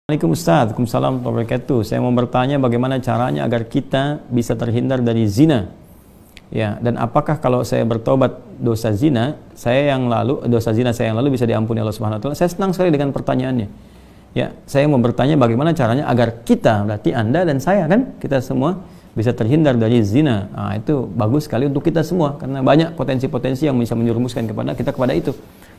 Assalamualaikum Ustaz, Waalaikumsalam warahmatullahi wabarakatuh. Saya mau bertanya bagaimana caranya agar kita bisa terhindar dari zina. Ya, dan apakah kalau saya bertobat dosa zina saya yang lalu bisa diampuni Allah Subhanahu wa taala? Saya senang sekali dengan pertanyaannya. Ya, saya mau bertanya bagaimana caranya agar kita, berarti Anda dan saya kan, kita semua bisa terhindar dari zina. Nah, itu bagus sekali untuk kita semua karena banyak potensi-potensi yang bisa menjerumuskan kepada itu.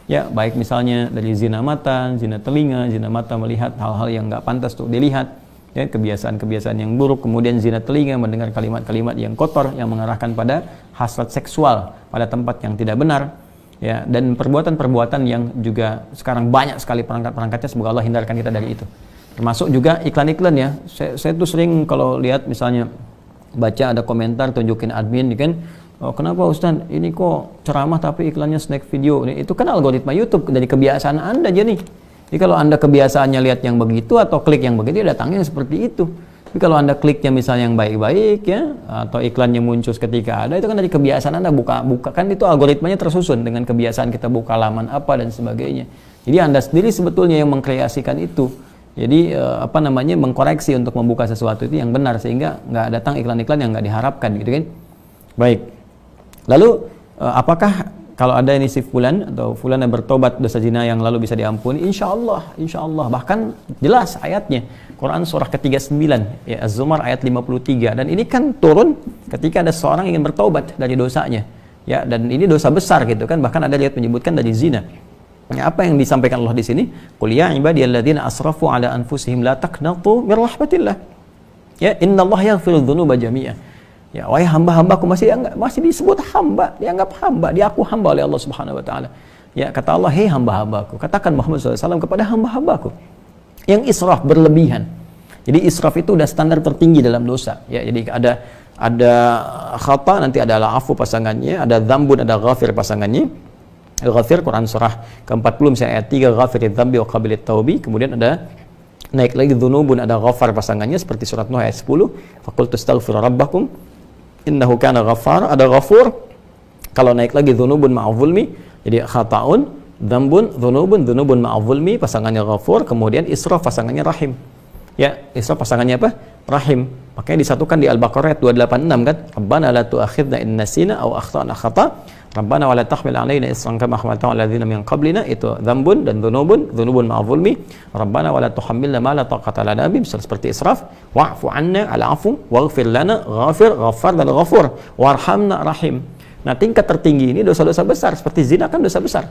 Ya, baik misalnya dari zina mata, zina telinga, zina mata melihat hal-hal yang nggak pantas untuk dilihat, ya, kebiasaan-kebiasaan yang buruk, kemudian zina telinga mendengar kalimat-kalimat yang kotor yang mengarahkan pada hasrat seksual pada tempat yang tidak benar, ya, dan perbuatan-perbuatan yang juga sekarang banyak sekali perangkat-perangkatnya. Semoga Allah hindarkan kita dari itu. Termasuk juga iklan-iklan, ya. Saya tuh sering kalau lihat misalnya baca ada komentar tunjukin admin, kan. Oh, kenapa Ustaz? Ini kok ceramah tapi iklannya snack video? Itu kan algoritma YouTube dari kebiasaan Anda aja nih. Jadi kalau Anda kebiasaannya lihat yang begitu atau klik yang begitu, ya datangnya seperti itu. Tapi kalau Anda kliknya misalnya yang baik-baik, ya, atau iklannya muncul ketika ada, itu kan dari kebiasaan Anda buka kan itu algoritmanya tersusun dengan kebiasaan kita buka laman apa dan sebagainya. Jadi Anda sendiri sebetulnya yang mengkreasikan itu. Jadi mengkoreksi untuk membuka sesuatu itu yang benar sehingga nggak datang iklan-iklan yang nggak diharapkan, gitu kan? Baik. Lalu apakah kalau ada ini si fulan atau fulan yang bertobat dosa zina yang lalu bisa diampuni? Insya Allah. Bahkan jelas ayatnya. Quran surah ke-39, ya, Az-Zumar ayat 53. Dan ini kan turun ketika ada seorang ingin bertobat dari dosanya. Ya, dan ini dosa besar gitu kan. Bahkan ada ayat menyebutkan dari zina. Ya, apa yang disampaikan Allah di sini? Qul ya ibadiyalladzina asrafu ala anfusihim la taqnatu mir rahmatillah. Ya, innallaha yaghfiru dzunuba jami'a. Ya, wahai hamba-hambaku, masih disebut hamba, dianggap hamba, diaku hamba oleh Allah Subhanahu wa taala. Ya, kata Allah, "Hei hamba-hambaku," katakan Muhammad SAW kepada hamba-hambaku yang israf berlebihan. Jadi israf itu udah standar tertinggi dalam dosa. Ya, jadi ada khata, nanti ada afu pasangannya, ada dzambun, ada ghafir pasangannya. Ghafir Quran surah ke-40 misalnya ayat 3, ghafiridz dzambi wa qabilit taubi. Kemudian ada naik lagi dzunubun, ada ghafar pasangannya seperti surat Nuh ayat 10, faqultu astaghfiru rabbakum innahu kana ghaffar. Ada ghafur. Kalau naik lagi dzunubun ma'adh-dzulmi, jadi khata'un, dzambun, dzunubun ma'adh-dzulmi pasangannya ghafur, kemudian israf pasangannya rahim. Ya, israf pasangannya apa? Rahim. Makanya disatukan di Al-Baqarah ayat 286 kan? Rabbana la tu'akhidna in nasina aw akhtana khata'. Rabbana wa la tahmil 'alaina isran kama hamaltahu 'alal ladzina min qablina. Itu dzambun dan dzunubun ma'adh-dzulmi. Rabbana wa la tuhammilna ma la taqata lana bihi, seperti israf. Wa'fu 'anna al-'afwu waghfir lana, ghafir, ghaffar dan ghafur, warhamna rahim. Nah, tingkat tertinggi ini dosa-dosa besar, seperti zina kan dosa besar.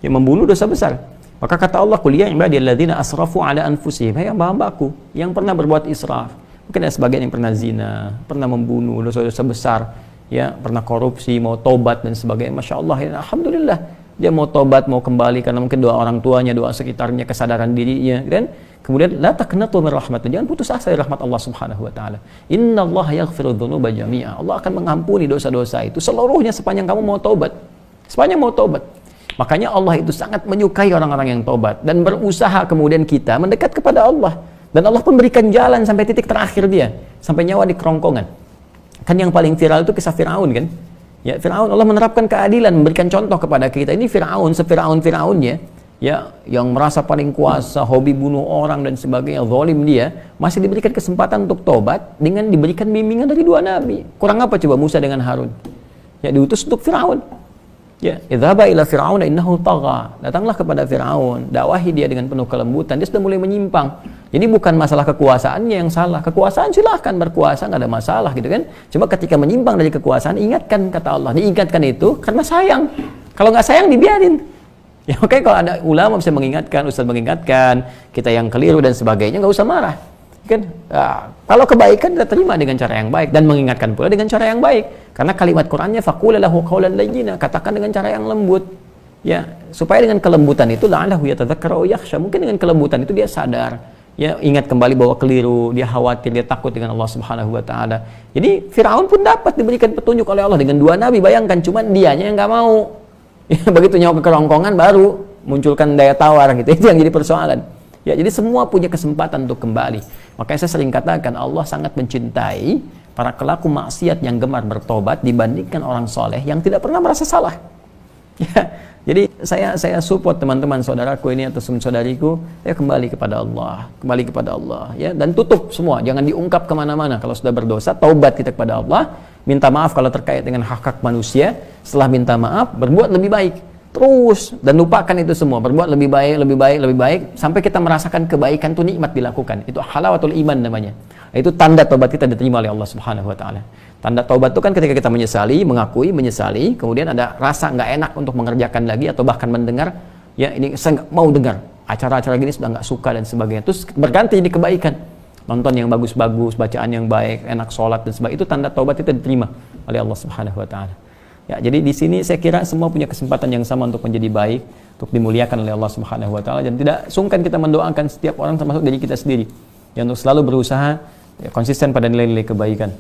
Yang membunuh dosa besar. Maka kata Allah, "Qul ya ibadiyalladzina asrafu 'ala anfusihim," hai hamba-hambaku yang pernah berbuat israf. Mungkin ada sebagian yang pernah zina, pernah membunuh, dosa-dosa besar, ya, pernah korupsi, mau tobat dan sebagainya. Masya Allah, ya, alhamdulillah dia mau tobat, mau kembali karena mungkin doa orang tuanya, doa sekitarnya, kesadaran dirinya, kan? Kemudian la taqnatu min rahmatillah, jangan putus asa dari rahmat Allah Subhanahu wa taala. Innallaha yaghfiru dzunuba jami'a. Allah akan mengampuni dosa-dosa itu seluruhnya sepanjang kamu mau tobat. Sepanjang mau tobat. Makanya Allah itu sangat menyukai orang-orang yang tobat dan berusaha kemudian kita mendekat kepada Allah. Dan Allah pun berikan jalan sampai titik terakhir dia, sampai nyawa di kerongkongan. Kan yang paling viral itu kisah Firaun, kan? Ya, Firaun, Allah menerapkan keadilan, memberikan contoh kepada kita. Ini Firaun, Firaunnya, ya, yang merasa paling kuasa, hobi bunuh orang dan sebagainya, zalim dia, masih diberikan kesempatan untuk tobat dengan diberikan bimbingan dari dua nabi. Kurang apa coba Musa dengan Harun? Ya, diutus untuk Firaun. Ya, idhaba ila fir'auna innahu tagha. Datanglah kepada Firaun, dakwahi dia dengan penuh kelembutan. Dia sudah mulai menyimpang. Jadi bukan masalah kekuasaannya yang salah. Kekuasaan silahkan berkuasa, nggak ada masalah gitu kan. Cuma ketika menyimpang dari kekuasaan, ingatkan, kata Allah. Diingatkan itu karena sayang. Kalau nggak sayang dibiarin. Ya, oke, kalau ada ulama bisa mengingatkan, ustaz mengingatkan, kita yang keliru dan sebagainya, nggak usah marah. Kan? Nah, kalau kebaikan kita terima dengan cara yang baik dan mengingatkan pula dengan cara yang baik. Karena kalimat Qur'annya faqul lahu qawlan layyina, katakan dengan cara yang lembut. Ya, supaya dengan kelembutan itu la'allahu yatadzakkara aw yakhsha, mungkin dengan kelembutan itu dia sadar. Ya, ingat kembali bahwa keliru, dia khawatir, dia takut dengan Allah Subhanahu wa taala. Jadi Firaun pun dapat diberikan petunjuk oleh Allah dengan dua nabi, bayangkan, cuman dianya yang nggak mau. Ya, begitu nyawa ke kerongkongan baru munculkan daya tawar gitu. Itu yang jadi persoalan. Ya, jadi semua punya kesempatan untuk kembali. Makanya saya sering katakan Allah sangat mencintai para pelaku maksiat yang gemar bertobat dibandingkan orang soleh yang tidak pernah merasa salah. Ya, Jadi saya support teman-teman saudaraku ini atau saudariku, ya kembali kepada Allah, ya, dan tutup semua, jangan diungkap kemana-mana. Kalau sudah berdosa, taubat kita kepada Allah, minta maaf kalau terkait dengan hak-hak manusia. Setelah minta maaf, berbuat lebih baik terus dan lupakan itu semua, berbuat lebih baik sampai kita merasakan kebaikan itu nikmat dilakukan. Itu halawatul iman namanya. Itu tanda taubat kita diterima oleh Allah Subhanahu wa taala. Tanda taubat itu kan ketika kita menyesali, mengakui, menyesali, kemudian ada rasa nggak enak untuk mengerjakan lagi atau bahkan mendengar, ya ini saya nggak mau dengar, acara-acara gini sudah nggak suka dan sebagainya. Terus berganti jadi kebaikan, nonton yang bagus-bagus, bacaan yang baik, enak sholat dan sebagainya. Itu tanda taubat kita diterima oleh Allah Subhanahu wa taala. Ya, jadi di sini saya kira semua punya kesempatan yang sama untuk menjadi baik, untuk dimuliakan oleh Allah Subhanahu wa taala, dan tidak sungkan kita mendoakan setiap orang termasuk diri kita sendiri, yang untuk selalu berusaha ya, konsisten pada nilai-nilai kebaikan.